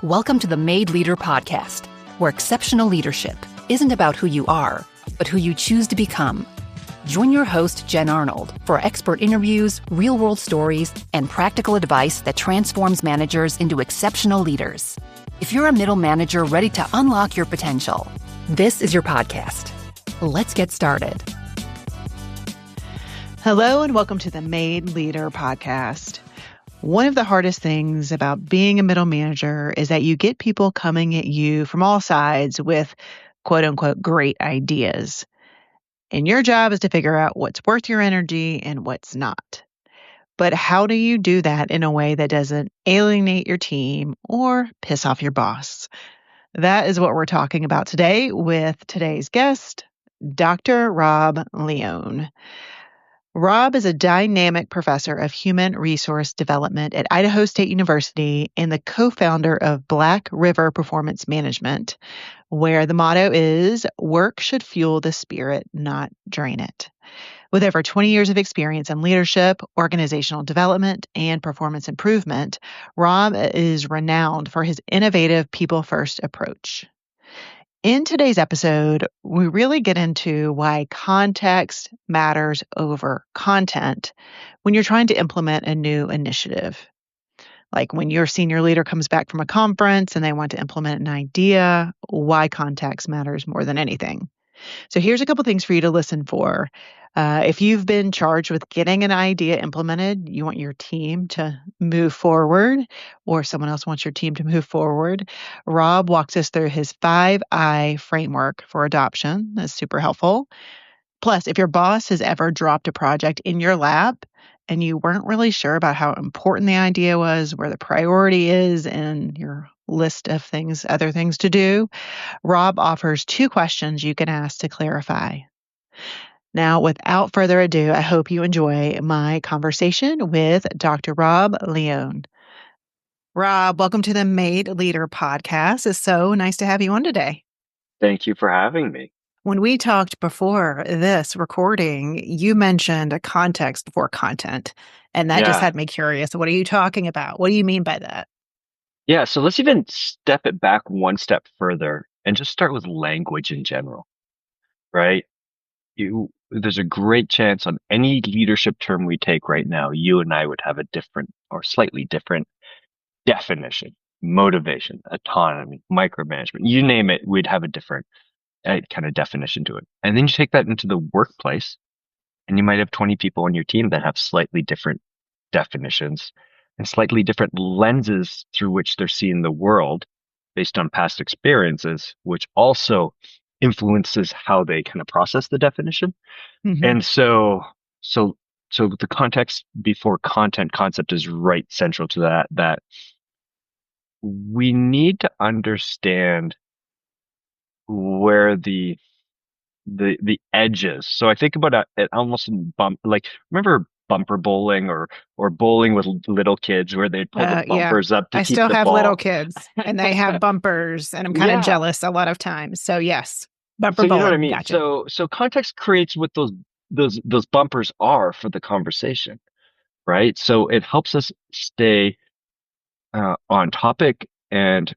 Welcome to the Made Leader Podcast, where exceptional leadership isn't about who you are, but who you choose to become. Join your host, Jen Arnold, for expert interviews, real-world stories, and practical advice that transforms managers into exceptional leaders. If you're a middle manager ready to unlock your potential, this is your podcast. Let's get started. Hello, and welcome to the Made Leader Podcast. One of the hardest things about being a middle manager is that you get people coming at you from all sides with quote unquote great ideas. And your job is to figure out what's worth your energy and what's not. But how do you do that in a way that doesn't alienate your team or piss off your boss? That is what we're talking about today with today's guest, Dr. Rob Leone. Rob is a dynamic professor of human resource development at Idaho State University and the co-founder of Black River Performance Management, where the motto is, work should fuel the spirit, not drain it. With over 20 years of experience in leadership, organizational development, and performance improvement, Rob is renowned for his innovative people-first approach. In today's episode, we really get into why context matters over content when you're trying to implement a new initiative. Like when your senior leader comes back from a conference and they want to implement an idea, why context matters more than anything. So here's a couple things for you to listen for. If you've been charged with getting an idea implemented, you want your team to move forward, or someone else wants your team to move forward, Rob walks us through his 5I framework for adoption. That's super helpful. Plus, if your boss has ever dropped a project in your lap and you weren't really sure about how important the idea was, where the priority is in your list of things, other things to do, Rob offers 2 questions you can ask to clarify. Now, without further ado, I hope you enjoy my conversation with Dr. Rob Leone. Rob, welcome to the Made Leader Podcast. It's so nice to have you on today. Thank you for having me. When we talked before this recording, you mentioned a context for content, and that just had me curious. What are you talking about? What do you mean by that? Yeah, so let's even step it back one step further and just start with language in general, right? There's a great chance on any leadership term we take right now, you and I would have a different or slightly different definition, motivation, autonomy, micromanagement, you name it, we'd have a different kind of definition to it. And then you take that into the workplace and you might have 20 people on your team that have slightly different definitions and slightly different lenses through which they're seeing the world based on past experiences, which also influences how they kind of process the definition. Mm-hmm. And so the context before content concept is right central to that we need to understand where the edges. So I think about it almost in remember bumper bowling or bowling with little kids where they'd pull the bumpers up to keep the ball. I still have little kids and they have bumpers and I'm kind of jealous a lot of times. So yes, bumper bowling. You know what I mean? Gotcha. So context creates what those bumpers are for the conversation, right? So it helps us stay on topic and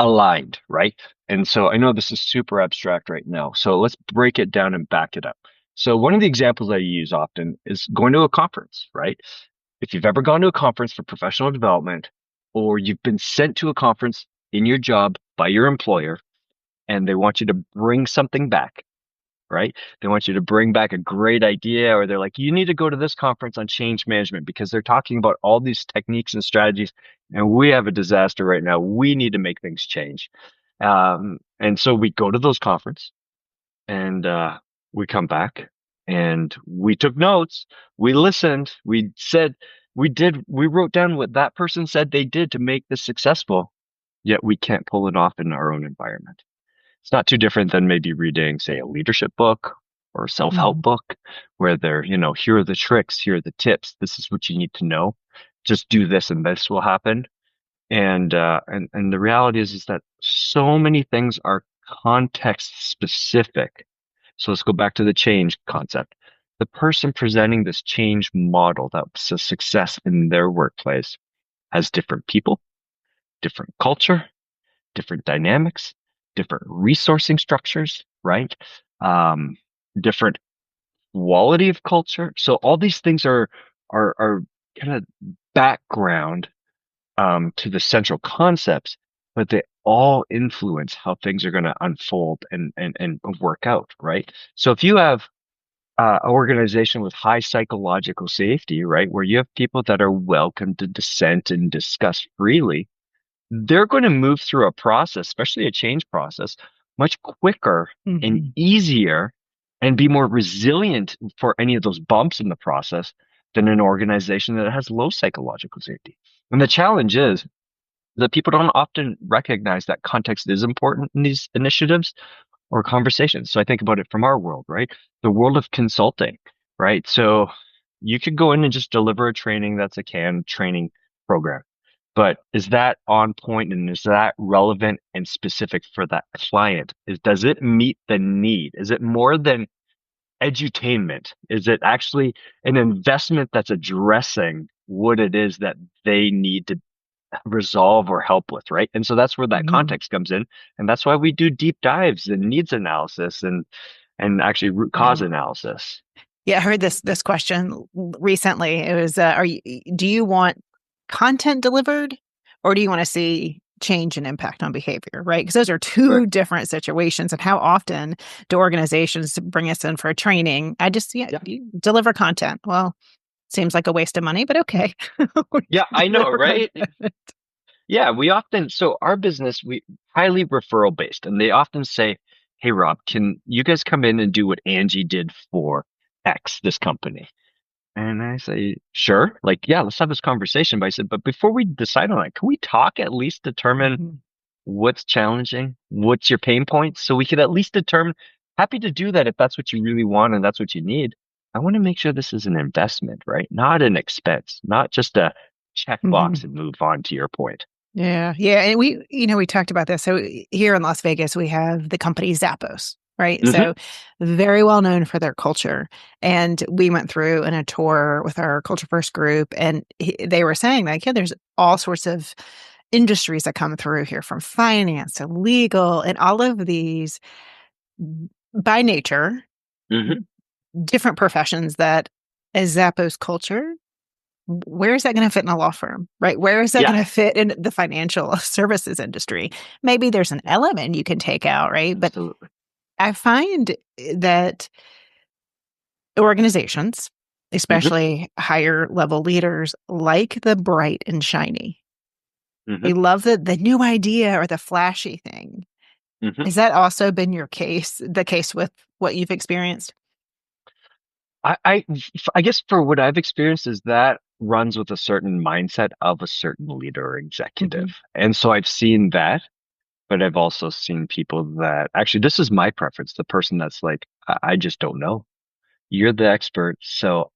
aligned, right? And so I know this is super abstract right now. So let's break it down and back it up. So one of the examples I use often is going to a conference, right? If you've ever gone to a conference for professional development, or you've been sent to a conference in your job by your employer, and they want you to bring something back, right? They want you to bring back a great idea, or they're like, you need to go to this conference on change management because they're talking about all these techniques and strategies, and we have a disaster right now. We need to make things change. And so we go to those conferences and we come back and we took notes, we listened, we wrote down what that person said they did to make this successful, yet we can't pull it off in our own environment. It's not too different than maybe reading, say, a leadership book or a self-help book where they're, here are the tricks, here are the tips, this is what you need to know. Just do this and this will happen. And the reality is that so many things are context specific. So let's go back to the change concept. The person presenting this change model that's a success in their workplace has different people, different culture, different dynamics, different resourcing structures, right? Um, different quality of culture. So all these things are kind of background to the central concepts, but they all influence how things are going to unfold and work out, right? So if you have an organization with high psychological safety, right, where you have people that are welcome to dissent and discuss freely, they're going to move through a process, especially a change process, much quicker and Hmm. easier and be more resilient for any of those bumps in the process than an organization that has low psychological safety. And the challenge is that people don't often recognize that context is important in these initiatives or conversations. So I think about it from our world, right? The world of consulting, right? So you could go in and just deliver a training that's a canned training program. But is that on point and is that relevant and specific for that client? Does it meet the need? Is it more than edutainment? Is it actually an investment that's addressing what it is that they need to resolve or help with, right? And so that's where that Hmm. context comes in. And that's why we do deep dives and needs analysis and actually root cause Yeah. analysis. Yeah, I heard this question recently. It was, do you want content delivered, or do you want to see change and impact on behavior? Right, because those are Right. two different situations. And how often do organizations bring us in for a training? Yeah. You deliver content. Well, seems like a waste of money, but okay, we Yeah, can I know, deliver right? content. Yeah, we often, so our business, we highly referral based, and they often say, "Hey, Rob, can you guys come in and do what Angie did for X, this company?" And I say, "Sure." Like, yeah, let's have this conversation. But I said, but before we decide on it, can we talk at least determine Mhm. what's challenging? What's your pain points? So we could at least determine, happy to do that if that's what you really want and that's what you need. I want to make sure this is an investment, right? Not an expense, not just a checkbox Mhm. and move on to your point. Yeah, yeah, and we talked about this. So here in Las Vegas, we have the company Zappos, right? Hmm. So very well known for their culture. And we went through in a tour with our Culture First group, and they were saying like, yeah, there's all sorts of industries that come through here, from finance to legal, and all of these by nature Hmm. different professions that as Zappos culture, where is that going to fit in a law firm, right? Where is that Yeah, going to fit in the financial services industry? Maybe there's an element you can take out, right? But absolutely. I find that organizations, Hmm. especially higher level leaders, like the bright and shiny. Hmm. They love the new idea or the flashy thing. Hmm. Has that also been the case with what you've experienced? I guess for what I've experienced is that runs with a certain mindset of a certain leader or executive. Hmm. And so I've seen that, but I've also seen people that actually, this is my preference, the person that's like, I just don't know. You're the expert. So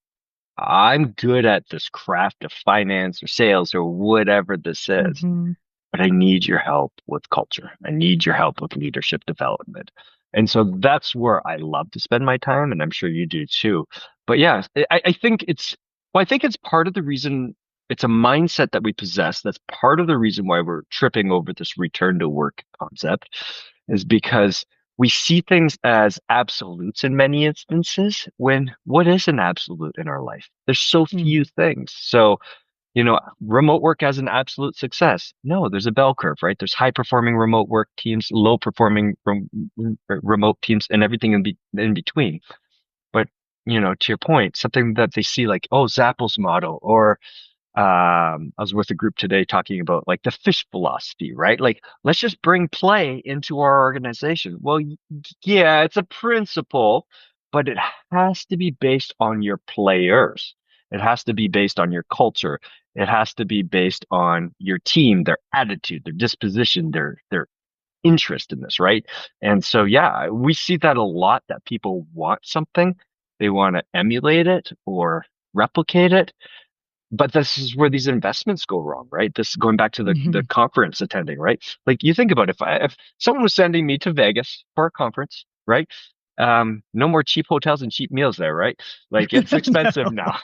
I'm good at this craft of finance or sales or whatever this is, Hmm. but I need your help with culture. I need your help with leadership development. And so that's where I love to spend my time, and I'm sure you do too. But yeah, I think I think it's part of the reason it's a mindset that we possess. That's part of the reason why we're tripping over this return to work concept, is because we see things as absolutes in many instances when what is an absolute in our life? There's so few things. So remote work as an absolute success. No, there's a bell curve, right? There's high performing remote work teams, low performing remote teams, and everything in between. But, to your point, something that they see like, oh, Zappos model, or I was with a group today talking about like the fish philosophy, right? Like, let's just bring play into our organization. Well, yeah, it's a principle, but it has to be based on your players. It has to be based on your culture. It has to be based on your team, their attitude, their disposition, their interest in this, right? And so, yeah, we see that a lot that people want something, they want to emulate it or replicate it, but this is where these investments go wrong, right? This going back to the Hmm. conference attending, right? Like you think about if someone was sending me to Vegas for a conference, right? No more cheap hotels and cheap meals there, right? Like it's expensive No. now.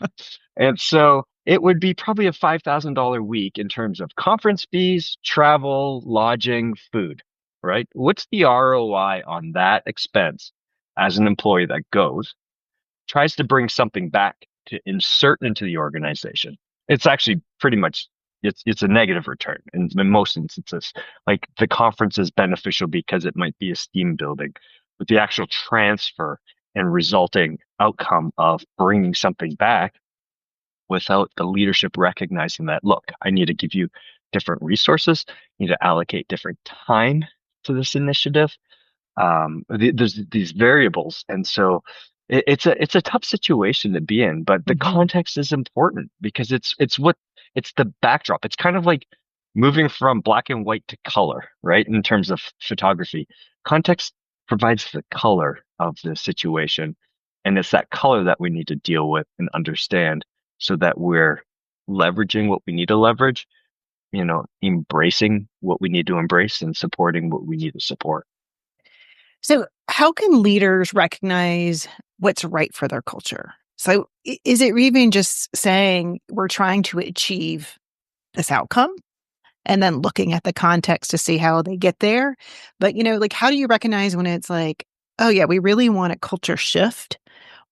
And so it would be probably a $5,000 week in terms of conference fees, travel, lodging, food, right? What's the ROI on that expense as an employee that goes, tries to bring something back to insert into the organization? It's actually pretty much it's a negative return in most instances. Like the conference is beneficial because it might be a steam building, but the actual transfer and resulting outcome of bringing something back without the leadership recognizing that, look, I need to give you different resources, need to allocate different time to this initiative. There's these variables, and so it's a tough situation to be in. But the context is important because it's the backdrop. It's kind of like moving from black and white to color, right? In terms of photography, context provides the color of the situation, and it's that color that we need to deal with and understand so that we're leveraging what we need to leverage, embracing what we need to embrace and supporting what we need to support. So, how can leaders recognize what's right for their culture? So, is it even just saying we're trying to achieve this outcome and then looking at the context to see how they get there? But, like, how do you recognize when it's like, oh, yeah, we really want a culture shift,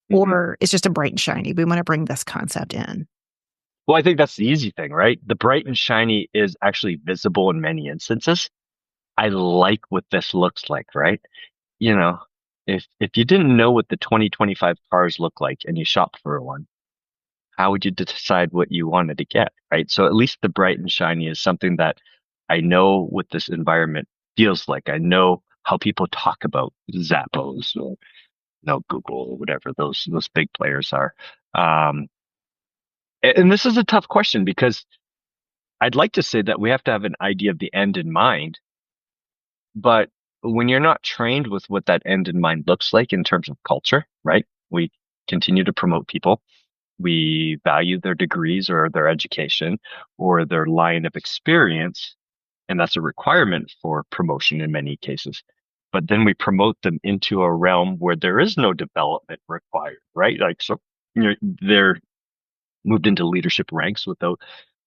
or it's just a bright and shiny? We want to bring this concept in. Well, I think that's the easy thing, right? The bright and shiny is actually visible in many instances. I like what this looks like, right? You know, if you didn't know what the 2025 cars look like and you shop for one, how would you decide what you wanted to get, right? So at least the bright and shiny is something that I know what this environment feels like. I know how people talk about Zappos or Google or whatever those big players are. Um, and this is a tough question because I'd like to say that we have to have an idea of the end in mind, but when you're not trained with what that end in mind looks like in terms of culture, right? We continue to promote people. We value their degrees or their education or their line of experience, and that's a requirement for promotion in many cases. But then we promote them into a realm where there is no development required, right? Like, so they're moved into leadership ranks without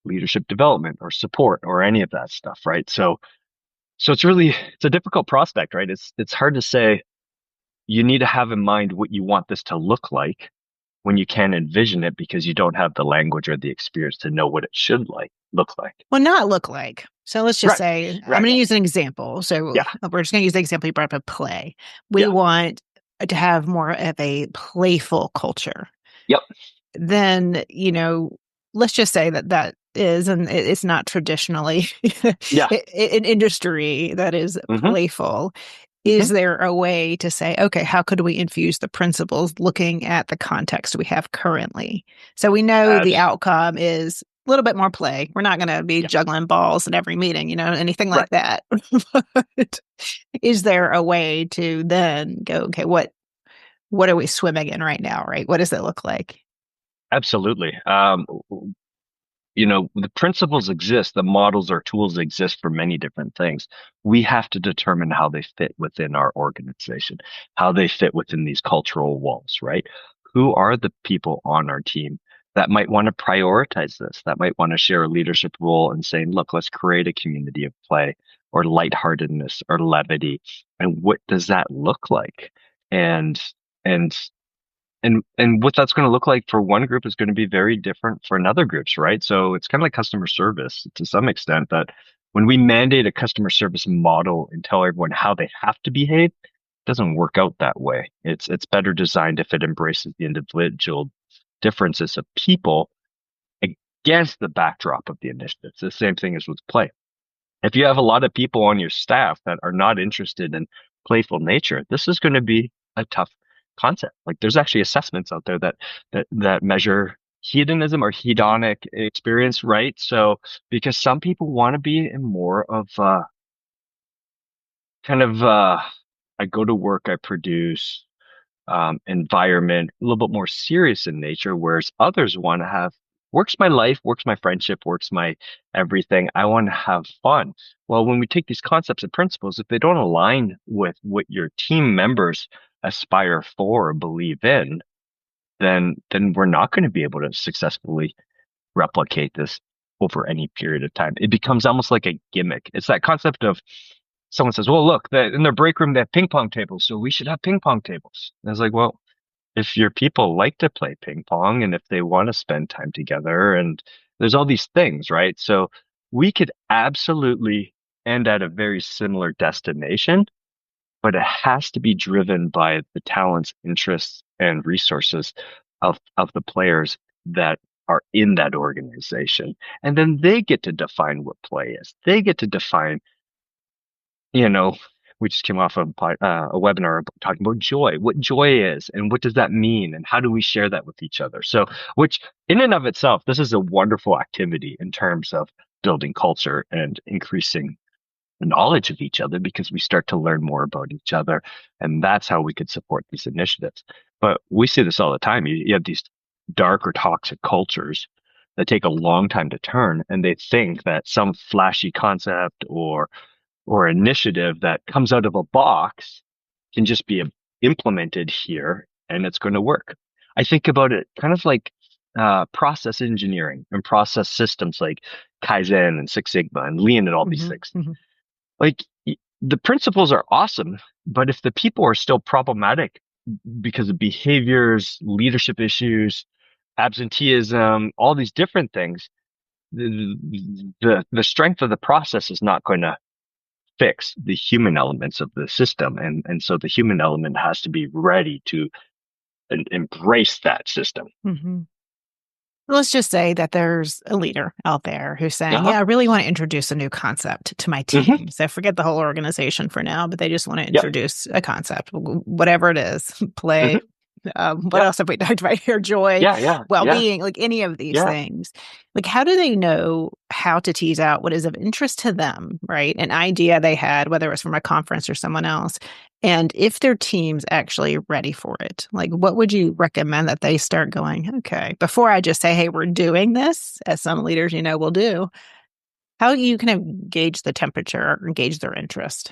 leadership development or support or any of that stuff, right? So it's a difficult prospect, right? It's hard to say. You need to have in mind what you want this to look like when you can't envision it because you don't have the language or the experience to know what it should look like. Well, not look like. So let's just Right. say, I'm Right. going to use an example. So Yeah. we're just going to use the example you brought up of play. We Yeah. want to have more of a playful culture. Yep. Then, let's just say that is, and it's not traditionally Yeah. an industry that is Mm-hmm. playful. Mm-hmm. Is there a way to say, okay, how could we infuse the principles looking at the context we have currently? So we know the outcome is a little bit more play. We're not going to be juggling balls at every meeting, anything like that. But is there a way to then go, okay, what are we swimming in right now, right? What does it look like? Absolutely. The principles exist, the models or tools exist for many different things. We have to determine how they fit within our organization, how they fit within these cultural walls, right? Who are the people on our team that might want to prioritize this, that might want to share a leadership role and saying, look, let's create a community of play or lightheartedness or levity. And what does that look like? And and and what that's going to look like for one group is going to be very different for another groups, right? So it's kind of like customer service to some extent that when we mandate a customer service model and tell everyone how they have to behave, it doesn't work out that way. It's better designed if it embraces the individual differences of people against the backdrop of the initiative. It's the same thing as with play. If you have a lot of people on your staff that are not interested in playful nature, this is going to be a tough concept. Like there's actually assessments out there that measure hedonism or hedonic experience, right? So because some people want to be in more of I go to work, I produce environment, a little bit more serious in nature, whereas others want to have works my life, works my friendship, works my everything. I want to have fun. Well, when we take these concepts and principles, if they don't align with what your team members aspire for or believe in, then we're not going to be able to successfully replicate this over any period of time. It becomes almost like a gimmick. It's that concept of someone says, well, look, in their break room, they have ping pong tables, so we should have ping pong tables. And it's like, well, if your people like to play ping pong and if they want to spend time together and there's all these things, right? So we could absolutely end at a very similar destination, but it has to be driven by the talents, interests, and resources of the players that are in that organization. And then they get to define what play is. They get to define, you know, we just came off of a webinar talking about joy, what joy is, and what does that mean, and how do we share that with each other? So, which in and of itself, this is a wonderful activity in terms of building culture and increasing knowledge of each other because we start to learn more about each other. And that's how we could support these initiatives. But we see this all the time. You have these dark or toxic cultures that take a long time to turn, and they think that some flashy concept or initiative that comes out of a box can just be implemented here and it's going to work. I think about it kind of like process engineering and process systems like Kaizen and Six Sigma and Lean and all these things. Like the principles are awesome, but if the people are still problematic because of behaviors, leadership issues, absenteeism, all these different things, the strength of the process is not going to fix the human elements of the system. And so the human element has to be ready to embrace that system. Let's just say that there's a leader out there who's saying, yeah, I really want to introduce a new concept to my team. So forget the whole organization for now, but they just want to introduce a concept, whatever it is, play. What else have we talked about here? Joy, well-being, like any of these things. Like, how do they know how to tease out what is of interest to them, right? An idea they had, whether it was from a conference or someone else, and if their team's actually ready for it. Like, what would you recommend that they start going, okay, before I just say, hey, we're doing this, as some leaders, will do, how you kind of gauge the temperature or gauge their interest?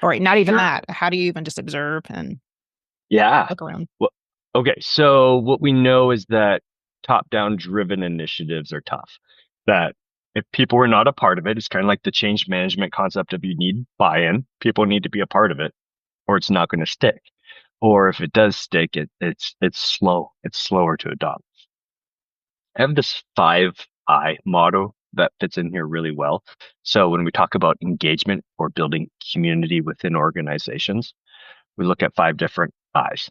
Or not even that. How do you even just observe and look around? Well, okay, so what we know is that top-down driven initiatives are tough. That if people are not a part of it, it's kind of like the change management concept of you need buy-in. People need to be a part of it, or it's not going to stick. Or if it does stick, it's slow. It's slower to adopt. I have this 5I motto that fits in here really well. So when we talk about engagement or building community within organizations, we look at 5 different I's.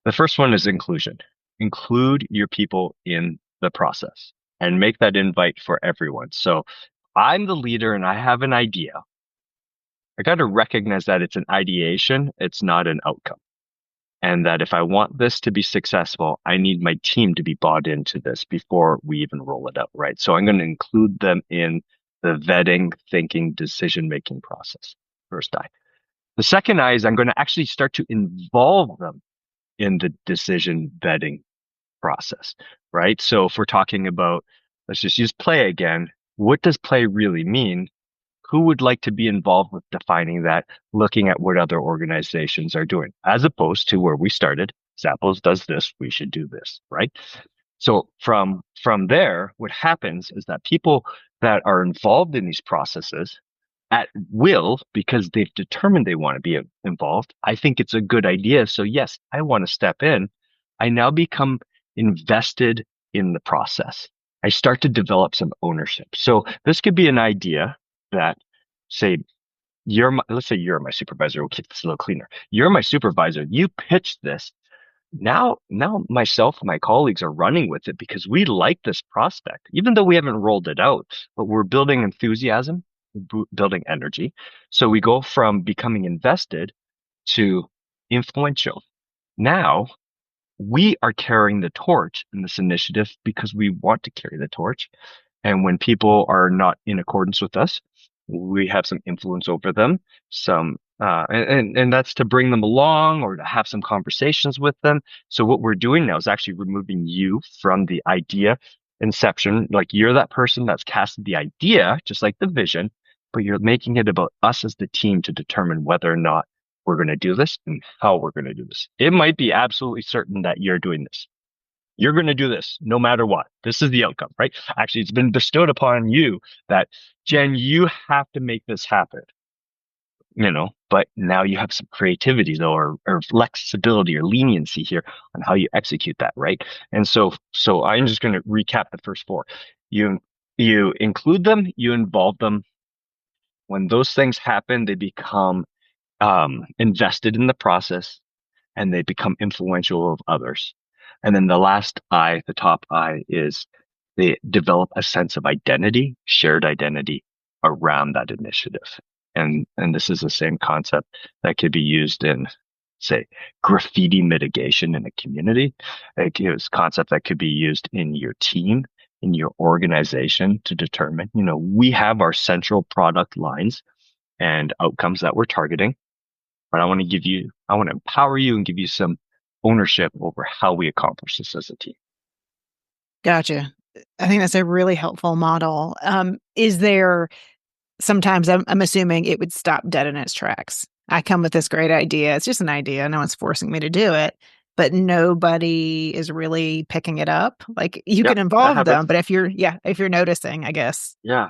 The first one is inclusion. Include your people in the process and make that invite for everyone. So I'm the leader and I have an idea. I got to recognize that it's an ideation. It's not an outcome. And that if I want this to be successful, I need my team to be bought into this before we even roll it out, right? So I'm going to include them in the vetting, thinking, decision-making process. First I. The second I is I'm going to actually start to involve them in the decision vetting process, right? So if we're talking about, let's just use play again. What does play really mean? Who would like to be involved with defining that, looking at what other organizations are doing, as opposed to where we started? Zappos does this, we should do this, right? So from there, what happens is that people that are involved in these processes at will, because they've determined they want to be involved, I think it's a good idea. So yes, I want to step in. I now become invested in the process. I start to develop some ownership. So this could be an idea that, say, let's say you're my supervisor. We'll keep this a little cleaner. You're my supervisor. You pitched this. Now myself and my colleagues are running with it because we like this prospect, even though we haven't rolled it out, but we're building enthusiasm, building energy. So we go from becoming invested to influential. Now we are carrying the torch in this initiative because we want to carry the torch. And when people are not in accordance with us, we have some influence over them, and that's to bring them along or to have some conversations with them. So what we're doing now is actually removing you from the idea inception. Like you're that person that's casted the idea, just like the vision, but you're making it about us as the team to determine whether or not we're going to do this and how we're going to do this. It might be absolutely certain that you're doing this. You're going to do this no matter what. This is the outcome, right? Actually, it's been bestowed upon you that, Jen, you have to make this happen, but now you have some creativity though, or flexibility or leniency here on how you execute that, right? And so I'm just going to recap the first four. You, you include them, you involve them. When those things happen, they become invested in the process and they become influential of others. And then the last I, the top I, is they develop a sense of identity, shared identity around that initiative. And this is the same concept that could be used in, say, graffiti mitigation in a community. It is a concept that could be used in your team, in your organization to determine, we have our central product lines and outcomes that we're targeting. But I want to empower you and give you some ownership over how we accomplish this as a team. Gotcha. I think that's a really helpful model. Is there sometimes I'm assuming it would stop dead in its tracks. I come with this great idea. It's just an idea. No one's forcing me to do it, but nobody is really picking it up. Like you Yep, can that involve them, happens. but if you're noticing, I guess. Yeah.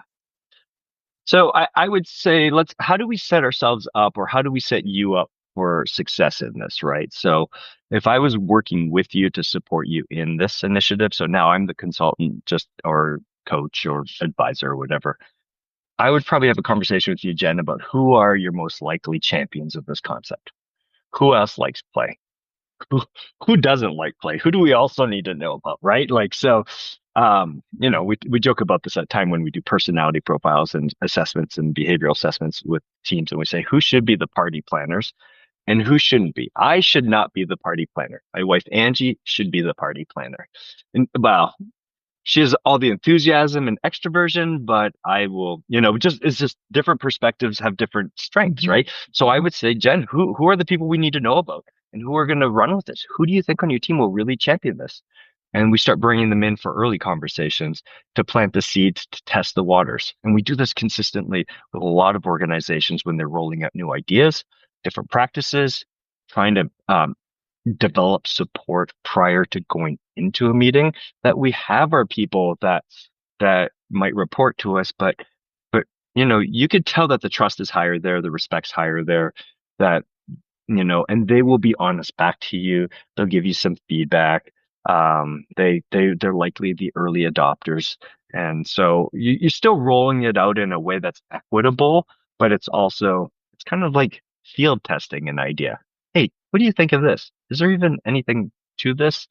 So I would say how do we set ourselves up or how do we set you up for success in this, right? So if I was working with you to support you in this initiative, so now I'm the consultant just or coach or advisor or whatever, I would probably have a conversation with you, Jen, about who are your most likely champions of this concept. Who else likes play? who who doesn't like play? Who do we also need to know about, right? Like so, we joke about this at time when we do personality profiles and assessments and behavioral assessments with teams, and we say who should be the party planners and who shouldn't be. I should not be the party planner. My wife Angie should be the party planner. And well, she has all the enthusiasm and extroversion, but I will, it's just different perspectives have different strengths, Mhm. right? So I would say, Jen, who are the people we need to know about and who are going to run with this? Who do you think on your team will really champion this? And we start bringing them in for early conversations to plant the seeds to test the waters. And we do this consistently with a lot of organizations when they're rolling out new ideas, different practices, trying to develop support prior to going into a meeting, that we have our people that might report to us, but you could tell that the trust is higher there, the respect's higher there, that and they will be honest back to you. They'll give you some feedback. They're likely the early adopters, and so you're still rolling it out in a way that's equitable, but it's kind of like field testing an idea. Hey, what do you think of this? Is there even anything to this?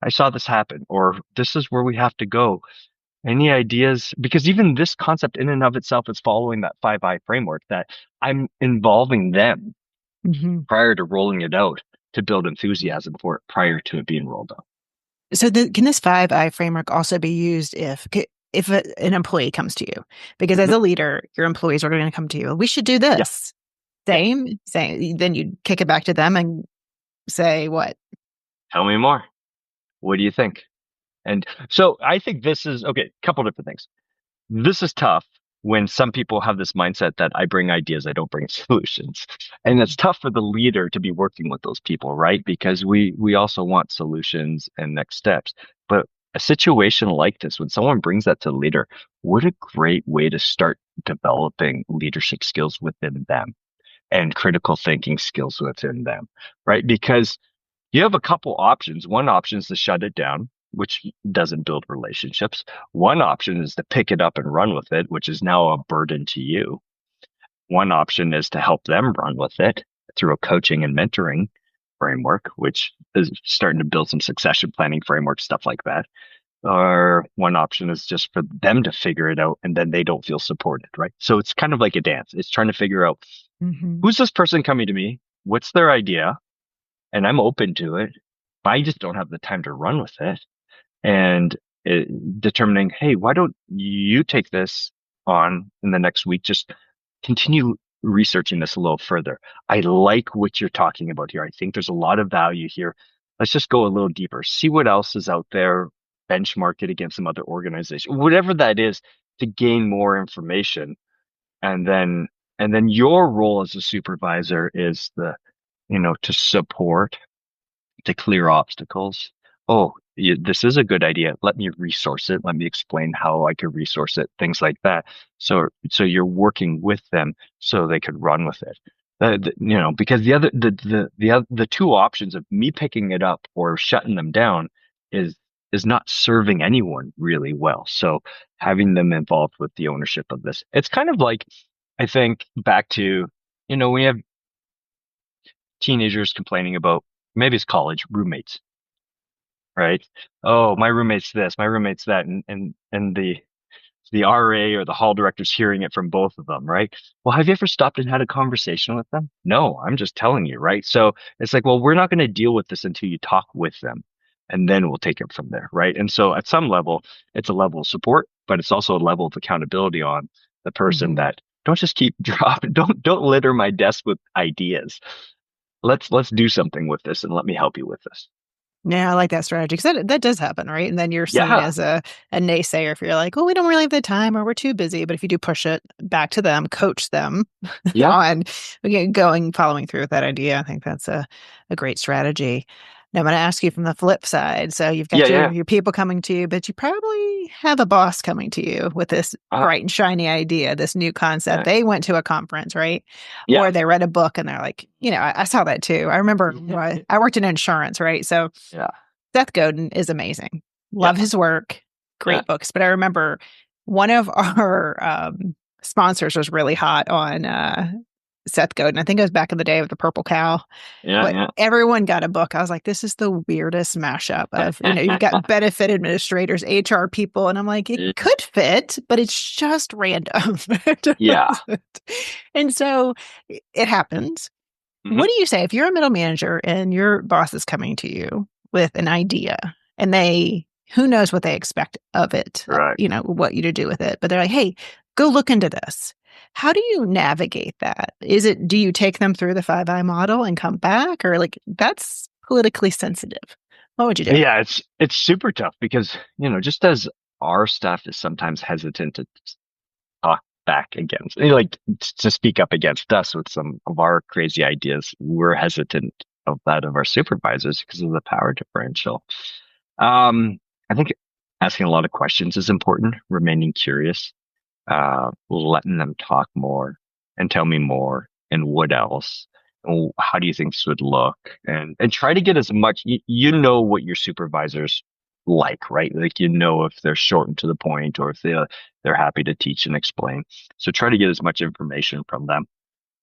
I saw this happen, or this is where we have to go. Any ideas? Because even this concept in and of itself is following that 5I framework that I'm involving them Mhm. prior to rolling it out to build enthusiasm for it prior to it being rolled out. So can this 5I framework also be used if an employee comes to you? Because as Mhm. a leader, your employees are going to come to you. We should do Yeah, this. yeah. Same. Then you kick it back to them and say what? Tell me more. What do you think? And so I think this is okay, a couple different things. This is tough when some people have this mindset that I bring ideas, I don't bring solutions. And it's tough for the leader to be working with those people, right? Because we also want solutions and next steps. But a situation like this, when someone brings that to the leader, what a great way to start developing leadership skills within them and critical thinking skills within them, right? Because you have a couple options. One option is to shut it down, which doesn't build relationships. One option is to pick it up and run with it, which is now a burden to you. One option is to help them run with it through a coaching and mentoring framework, which is starting to build some succession planning framework, stuff like that. Or one option is just for them to figure it out and then they don't feel supported, right? So it's kind of like a dance. It's trying to figure out Mhm. who's this person coming to me? What's their idea? And I'm open to it. I just don't have the time to run with it. And determining, hey, why don't you take this on in the next week? Just continue researching this a little further. I like what you're talking about here. I think there's a lot of value here. Let's just go a little deeper, see what else is out there, benchmark it against some other organization, whatever that is, to gain more information. And then your role as a supervisor is to support, to clear obstacles. Oh, this is a good idea. Let me resource it. Let me explain how I could resource it, things like that. So you're working with them so they could run with it. Because the two options of me picking it up or shutting them down is is not serving anyone really well. So having them involved with the ownership of this, it's kind of like, I think back to, we have teenagers complaining about, maybe it's college roommates, right? Oh, my roommate's this, my roommate's that, and the RA or the hall director's hearing it from both of them, right? Well, have you ever stopped and had a conversation with them? No, I'm just telling you, right? So it's like, well, we're not going to deal with this until you talk with them, and then we'll take it from there, right? And so at some level, it's a level of support, but it's also a level of accountability on the person Mhm. that don't just keep dropping, don't litter my desk with ideas. Let's do something with this and let me help you with this. Yeah, I like that strategy because that does happen, right? And then you're seen Yeah. as a naysayer if you're like, "Oh, we don't really have the time," or "We're too busy." But if you do push it back to them, coach them Yeah. on following through with that idea, I think that's a great strategy. Now I'm going to ask you from the flip side. So you've Yeah. got Yeah. your people coming to you, but you probably have a boss coming to you with this Uh, bright and shiny idea, this new concept. yeah. They went to a conference, right? Yeah. Or they read a book and they're like, I saw that too. I remember I worked in insurance, right? So Yeah. Seth Godin is amazing. Yeah. Love his work, Yeah. great books. But I remember one of our sponsors was really hot on Seth Godin. I think it was back in the day with the Purple Cow. But Yeah. everyone got a book. I was like, this is the weirdest mashup of, you've got benefit administrators, HR people. And I'm like, it Yeah. could fit, but it's just random. Yeah. And so it happens. Hmm. What do you say if you're a middle manager and your boss is coming to you with an idea and who knows what they expect of it, Right. what you to do with it, but they're like, hey, go look into this. How do you navigate that? Do you take them through the 5I model and come back, or like that's politically sensitive? What would you do? Yeah, it's super tough because, just as our staff is sometimes hesitant to talk back against, to speak up against us with some of our crazy ideas, we're hesitant of that of our supervisors because of the power differential. I think asking a lot of questions is important, remaining curious, letting them talk more and tell me more and what else. Oh, how do you think this would look? And try to get as much, you know what your supervisors like, right? Like, if they're short and to the point or if they're happy to teach and explain. So try to get as much information from them.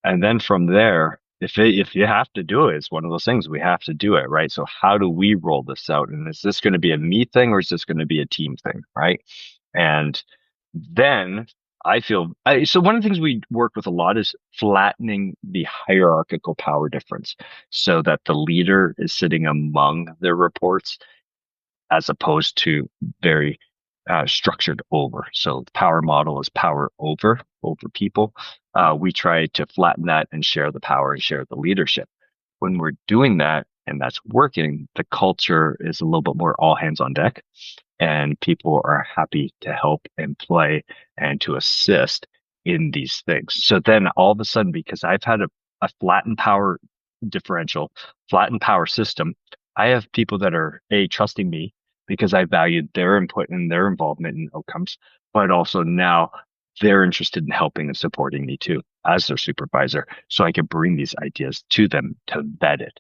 And then from there, if you have to do it, it's one of those things we have to do it, right? So how do we roll this out? And is this going to be a me thing or is this going to be a team thing, right? And then so one of the things we work with a lot is flattening the hierarchical power difference so that the leader is sitting among their reports as opposed to very structured over. So the power model is power over people. We try to flatten that and share the power and share the leadership. When we're doing that and that's working, the culture is a little bit more all hands on deck and people are happy to help and play and to assist in these things. So then all of a sudden, because I've had a flattened power differential, flattened power system, I have people that are trusting me because I valued their input and their involvement in outcomes, but also now they're interested in helping and supporting me too as their supervisor. So I can bring these ideas to them to vet it.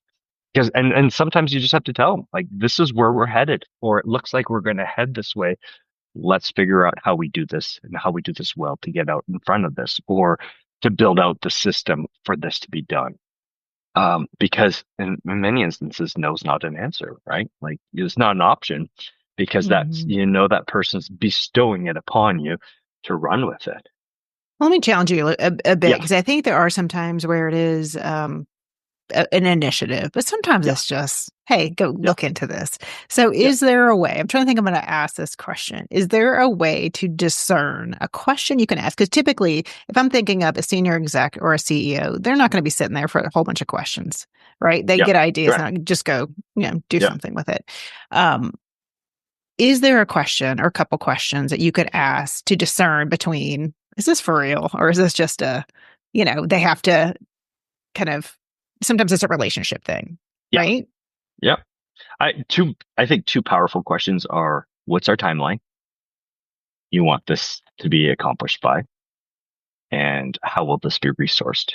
Because and sometimes you just have to tell them like this is where we're headed, or it looks like we're going to head this way. Let's figure out how we do this and how we do this well to get out in front of this, or to build out the system for this to be done. Because in many instances, no is not an answer, right? Like it's not an option because that's Mhm. that person's bestowing it upon you to run with it. Let me challenge you a bit Yeah, because I think there are some times where it is an initiative, but sometimes yeah, it's just, hey, go yeah, look into this. So, yeah, is there a way? I'm trying to think. I'm going to ask this question. Is there a way to discern a question you can ask? Because typically, if I'm thinking of a senior exec or a CEO, they're not going to be sitting there for a whole bunch of questions, right? They yeah. get ideas Correct. and just go, do Yeah, something with it. Um, is there a question or a couple questions that you could ask to discern between, is this for real or is this just they have to kind of, sometimes it's a relationship thing, yeah, right? yeah. I think two powerful questions are what's our timeline? You want this to be accomplished by, and how will this be resourced?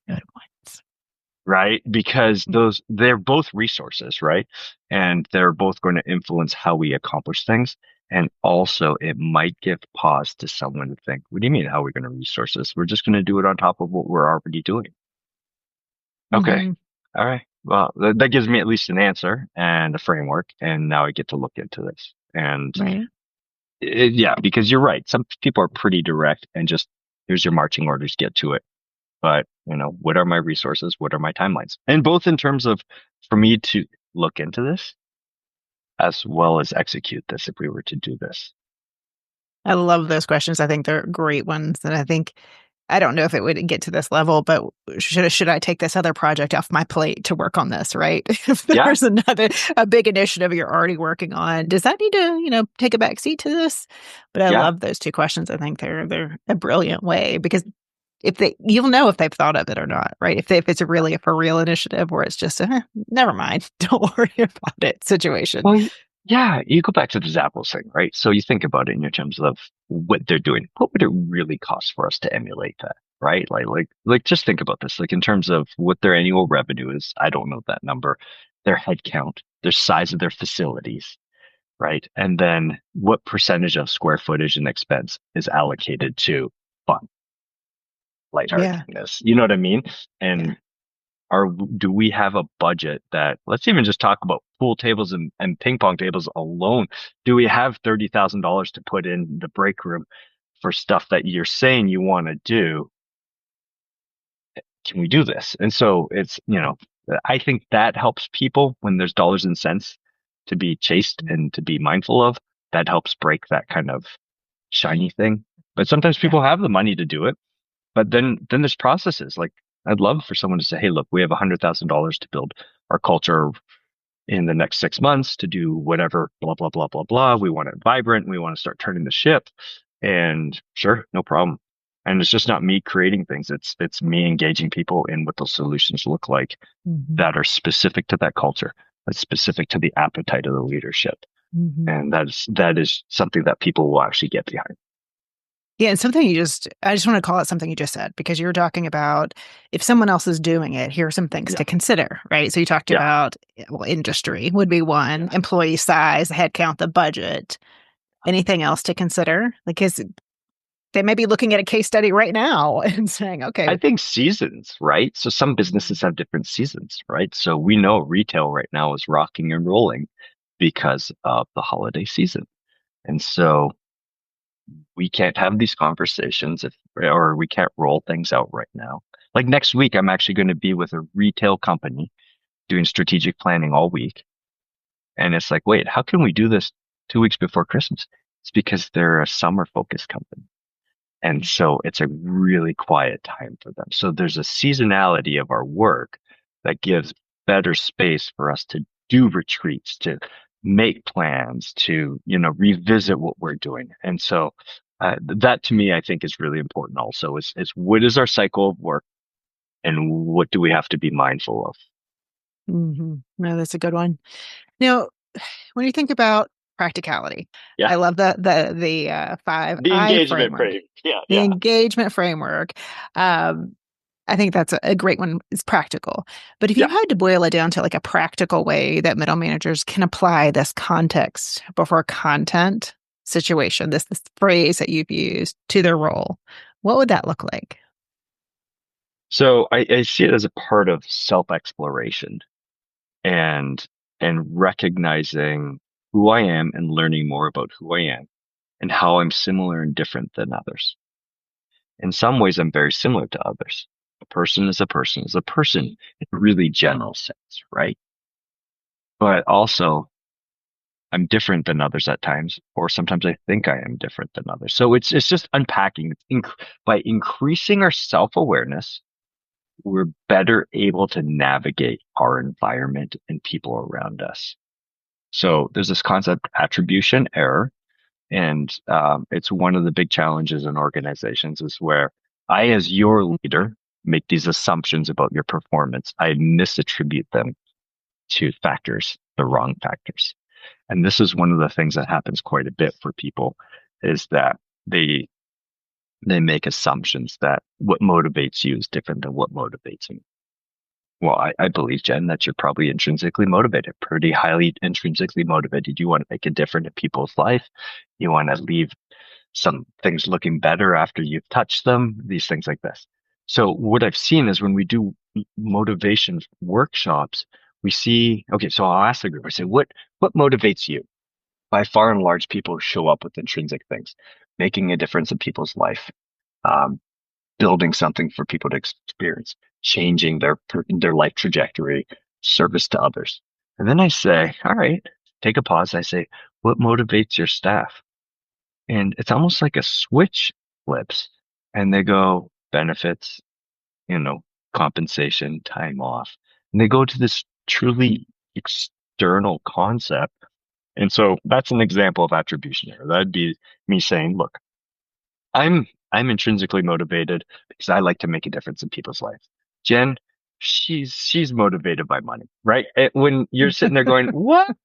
Good points. Right? Because they're both resources, right? And they're both going to influence how we accomplish things. And also, it might give pause to someone to think, what do you mean, how are we going to resource this? We're just going to do it on top of what we're already doing. Okay. Hmm. All right. Well, that gives me at least an answer and a framework. And now I get to look into this. And Right. yeah, because you're right. Some people are pretty direct and just here's your marching orders, get to it. But, what are my resources? What are my timelines? And both in terms of for me to look into this as well as execute this if we were to do this. I love those questions. I think they're great ones. And I don't know if it would get to this level, but should I take this other project off my plate to work on this, right? If Yeah. there's a big initiative you're already working on, does that need to, take a back seat to this? But I Yeah. love those two questions. I think they're a brilliant way because you'll know if they've thought of it or not, right? If it's really a for real initiative where it's just never mind, don't worry about it situation. Well, yeah, you go back to the Zappos thing, right? So you think about it in terms of what they're doing. What would it really cost for us to emulate that, right? Like, just think about this. Like in terms of what their annual revenue is, I don't know that number. Their head count, their size of their facilities, right? And then what percentage of square footage and expense is allocated to fun, Yeah. lightheartedness. You know what I mean? Yeah. And do we have a budget that let's even just talk about pool tables and ping pong tables alone? Do we have $30,000 to put in the break room for stuff that you're saying you want to do? Can we do this? And so I think that helps people when there's dollars and cents to be chased and to be mindful of. That helps break that kind of shiny thing. But sometimes Yeah. people have the money to do it. But then there's processes. Like I'd love for someone to say, hey, look, we have $100,000 to build our culture in the next 6 months to do whatever, blah, blah, blah, blah, blah. We want it vibrant. We want to start turning the ship. And sure, no problem. And it's just not me creating things. It's me engaging people in what those solutions look like Mhm. that are specific to that culture, that's specific to the appetite of the leadership. Mhm. And that is something that people will actually get behind. Yeah, and I just want to call it something you just said because you were talking about if someone else is doing it, here are some things Yeah. to consider, right? So you talked Yeah. about, industry would be one, Yeah. employee size, the head count, the budget. Anything else to consider? Because they may be looking at a case study right now and saying, okay, I think seasons, right? So some businesses have different seasons, right? So we know retail right now is rocking and rolling because of the holiday season. And so we can't have these conversations or we can't roll things out right now. Like next week, I'm actually going to be with a retail company doing strategic planning all week. And it's like, wait, how can we do this 2 weeks before Christmas? It's because they're a summer focused company. And so it's a really quiet time for them. So there's a seasonality of our work that gives better space for us to do retreats, to make plans, to, revisit what we're doing. And so that to me, I think is really important also is what is our cycle of work and what do we have to be mindful of? No, that's a good one. Now, when you think about practicality, Yeah. I love the five The I engagement framework, frame. Yeah. the Yeah. engagement framework. Um, I think that's a great one. It's practical. But if you Yeah. had to boil it down to like a practical way that middle managers can apply this context before content situation, this phrase that you've used to their role, what would that look like? So I see it as a part of self-exploration and recognizing who I am and learning more about who I am and how I'm similar and different than others. In some ways, I'm very similar to others. A person is a person is a person in a really general sense, right? But also, I'm different than others at times, or sometimes I think I am different than others. So it's just unpacking. By increasing our self-awareness, we're better able to navigate our environment and people around us. So there's this concept, attribution error. And it's one of the big challenges in organizations is where I, as your leader, make these assumptions about your performance. I misattribute them to factors, the wrong factors. And this is one of the things that happens quite a bit for people is that they make assumptions that what motivates you is different than what motivates me. Well, I believe, Jen, that you're probably intrinsically motivated, pretty highly intrinsically motivated. You want to make a difference in people's life. You want to leave some things looking better after you've touched them, these things like this. So what I've seen is when we do motivation workshops, we see, okay, so I'll ask the group, I say, what motivates you? By far and large, people show up with intrinsic things, making a difference in people's life, um, building something for people to experience, changing their life trajectory, service to others. And then I say, all right, take a pause. I say, what motivates your staff? And it's almost like a switch flips and they go benefits, compensation, time off. And they go to this truly external concept. And so that's an example of attribution error. That'd be me saying, look, I'm intrinsically motivated because I like to make a difference in people's lives. Jen, she's motivated by money, right? When you're sitting there going, what?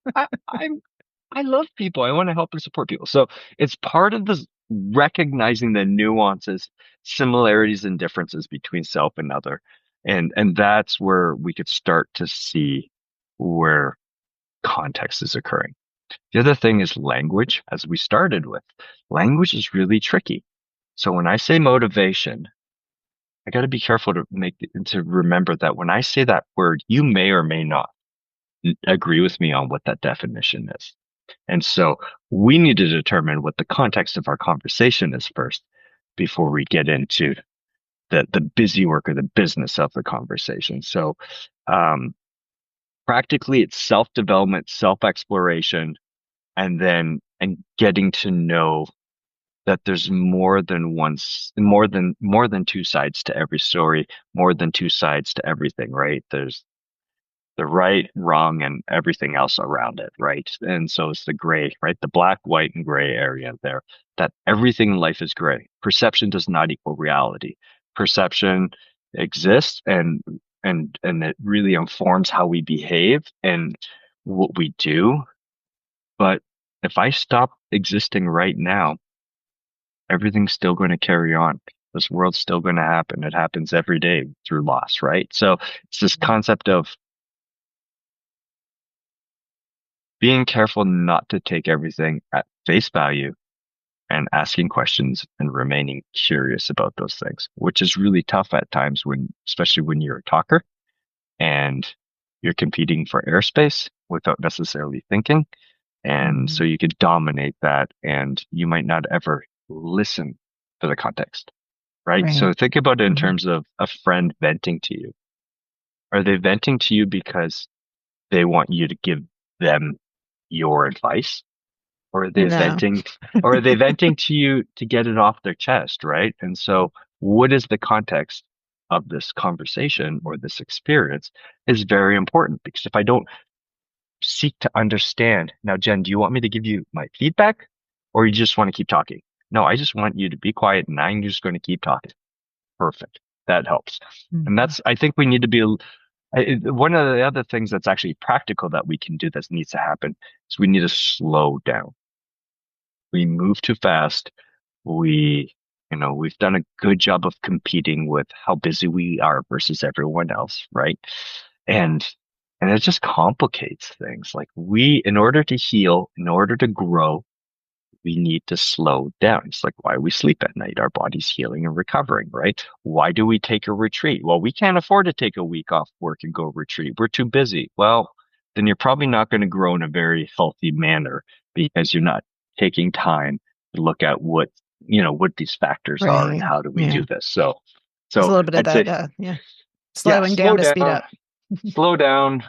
I love people. I want to help and support people. So it's part of this recognizing the nuances, similarities and differences between self and other. And that's where we could start to see where context is occurring. The other thing is language, as we started with. Language is really tricky. So when I say motivation, I got to be careful to remember that when I say that word, you may or may not agree with me on what that definition is. And so we need to determine what the context of our conversation is first before we get into the busy work or the business of the conversation. So practically it's self-development, self-exploration, and getting to know that there's more than two sides to every story, more than two sides to everything, right? There's the right, wrong, and everything else around it, right? And so it's the gray, right? The black, white, and gray area there, that everything in life is gray. Perception does not equal reality. Perception exists and it really informs how we behave and what we do. But if I stop existing right now, everything's still going to carry on. This world's still going to happen. It happens every day through loss, right? So it's this concept of being careful not to take everything at face value and asking questions and remaining curious about those things, which is really tough at times especially when you're a talker and you're competing for airspace without necessarily thinking. And so you could dominate that and you might not ever listen to the context, right? So think about it in terms of a friend venting to you. Are they venting to you because they want you to give them your advice? Or are they venting to you to get it off their chest, right? And so what is the context of this conversation or this experience is very important, because if I don't seek to understand, now, Jen, do you want me to give you my feedback or you just want to keep talking? No, I just want you to be quiet and I'm just going to keep talking. Perfect. That helps. And I think we need to be, one of the other things that's actually practical that we can do that needs to happen is we need to slow down. We move too fast. We've done a good job of competing with how busy we are versus everyone else, right? And it just complicates things. Like in order to heal, in order to grow, we need to slow down. It's like why we sleep at night. Our body's healing and recovering, right? Why do we take a retreat? Well, we can't afford to take a week off work and go retreat. We're too busy. Well, then you're probably not going to grow in a very healthy manner because you're not taking time to look at what these factors are and how do we do this. So it's a little bit of that, slowing down to speed up. Slow down,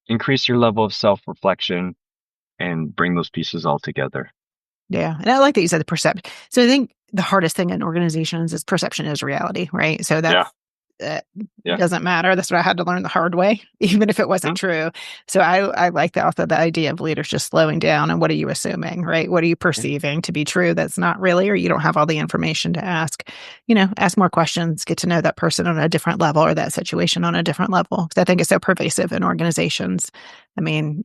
increase your level of self-reflection, and bring those pieces all together. Yeah. And I like that you said the perception. So I think the hardest thing in organizations is perception is reality, right? So that's Yeah. Doesn't matter. That's what I had to learn the hard way, even if it wasn't Mhm. true. So I like that also the idea of leaders just slowing down and what are you assuming, right? What are you Yeah. perceiving to be true that's not really, or you don't have all the information to ask. Ask more questions, get to know that person on a different level or that situation on a different level. Because I think it's so pervasive in organizations. I mean,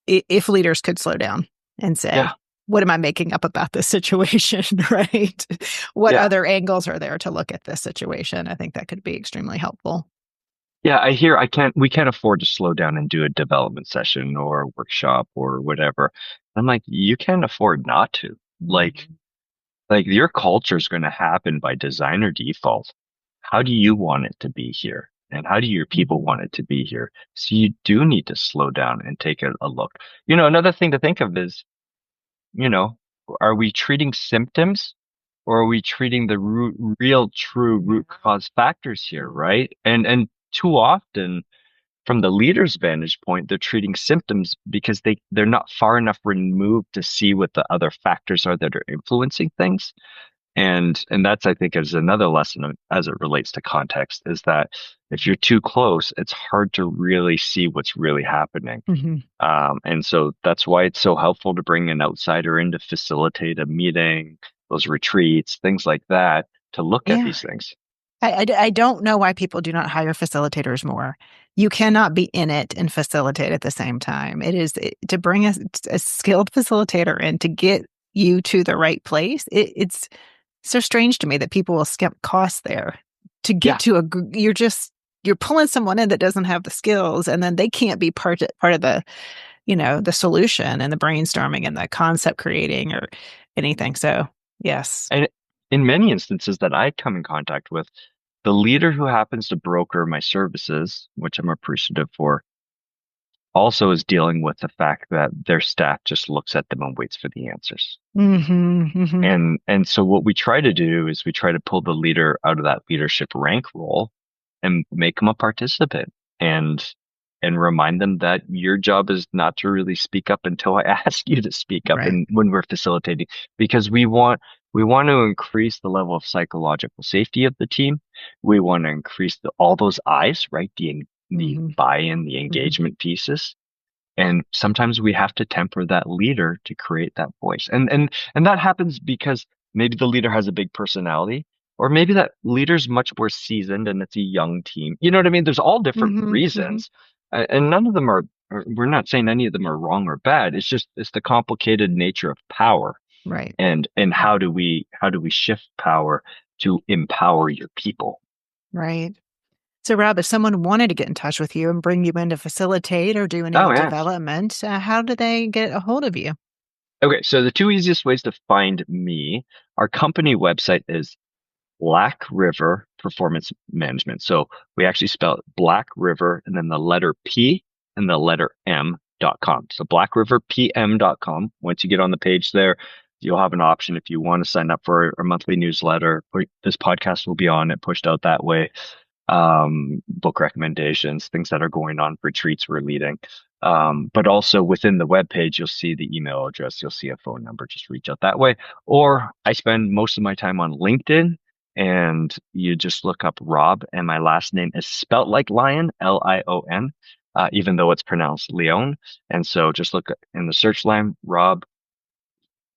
if leaders could slow down and say, Yeah. what am I making up about this situation, right? What Yeah. other angles are there to look at this situation? I think that could be extremely helpful. Yeah, we can't afford to slow down and do a development session or a workshop or whatever. I'm like, you can't afford not to. Like, Mhm. like your culture is going to happen by design or default. How do you want it to be here? And how do your people want it to be here? So you do need to slow down and take a look. Another thing to think of is, you know, are we treating symptoms or are we treating the real true root cause factors here, right? And too often from the leader's vantage point, they're treating symptoms because they're not far enough removed to see what the other factors are that are influencing things. And that's, I think, is another lesson as it relates to context, is that if you're too close, it's hard to really see what's really happening. Mhm. And so that's why it's so helpful to bring an outsider in to facilitate a meeting, those retreats, things like that, to look at Yeah. these things. I don't know why people do not hire facilitators more. You cannot be in it and facilitate at the same time. To bring a skilled facilitator in to get you to the right place. It's so strange to me that people will skip costs there to get Yeah. to you're pulling someone in that doesn't have the skills, and then they can't be part of the solution and the brainstorming and the concept creating or anything. So yes. And in many instances that I come in contact with, the leader who happens to broker my services, which I'm appreciative for, also is dealing with the fact that their staff just looks at them and waits for the answers. Mhm, mhm. And so what we try to do is we try to pull the leader out of that leadership rank role and make them a participant and remind them that your job is not to really speak up until I ask you to speak up Right. and when we're facilitating, because we want to increase the level of psychological safety of the team. We want to increase all those eyes, right? The Mhm, buy-in, the mhm, engagement pieces. And sometimes we have to temper that leader to create that voice. And that happens because maybe the leader has a big personality, or maybe that leader's much more seasoned and it's a young team. You know what I mean? There's all different mhm, mhm. reasons. And none of them we're not saying any of them are wrong or bad. It's the complicated nature of power Right, and how do we shift power to empower your people? right. So, Rob, if someone wanted to get in touch with you and bring you in to facilitate or do any Oh, yeah. development, how do they get a hold of you? Okay. So the two easiest ways to find me, our company website is Black River Performance Management. So we actually spell it Black River and then the letter P and the letter M.com. So blackriverpm.com. Once you get on the page there, you'll have an option if you want to sign up for our monthly newsletter. This podcast will be on it, pushed out that way. Book recommendations, things that are going on, retreats we're leading. But also within the web page, you'll see the email address, you'll see a phone number. Just reach out that way. Or I spend most of my time on LinkedIn, and you just look up Rob, and my last name is spelt like lion, Lion, even though it's pronounced Leon. And so just look in the search line, Rob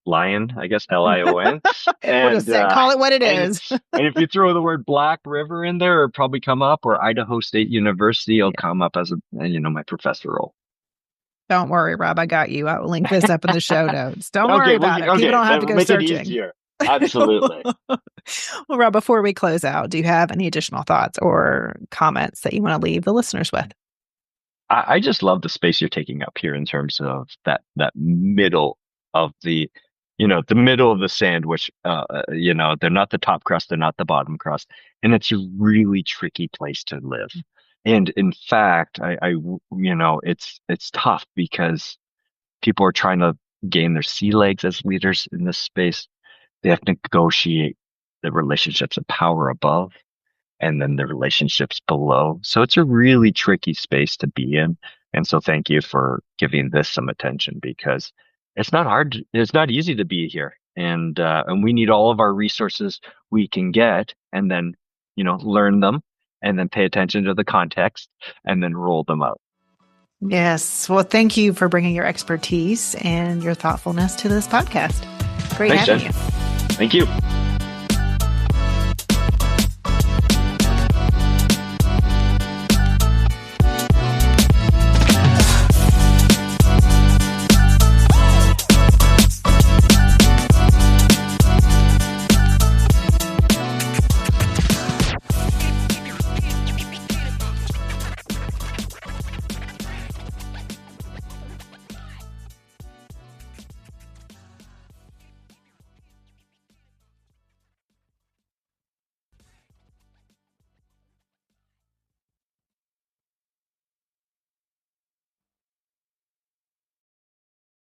Lion, I guess, Lion. We'll just And say, call it what it and is. and if you throw the word Black River in there, it'll probably come up, or Idaho State University will Yeah. come up as my professor role. Don't worry, Rob. I got you. I'll link this up in the show notes. Don't worry Okay, about it. People okay, don't have that to will go make it searching. easier. Absolutely. Well, Rob, before we close out, do you have any additional thoughts or comments that you want to leave the listeners with? I just love the space you're taking up here in terms of that middle of the middle of the sandwich. They're not the top crust, they're not the bottom crust, and it's a really tricky place to live. And in fact, it's tough because people are trying to gain their sea legs as leaders in this space. They have to negotiate the relationships of power above and then the relationships below. So it's a really tricky space to be in. And so thank you for giving this some attention because it's not hard. It's not easy to be here. And we need all of our resources we can get and then, learn them and then pay attention to the context and then roll them out. Yes. Well, thank you for bringing your expertise and your thoughtfulness to this podcast. Great Thanks, having Jen. you. Thank you.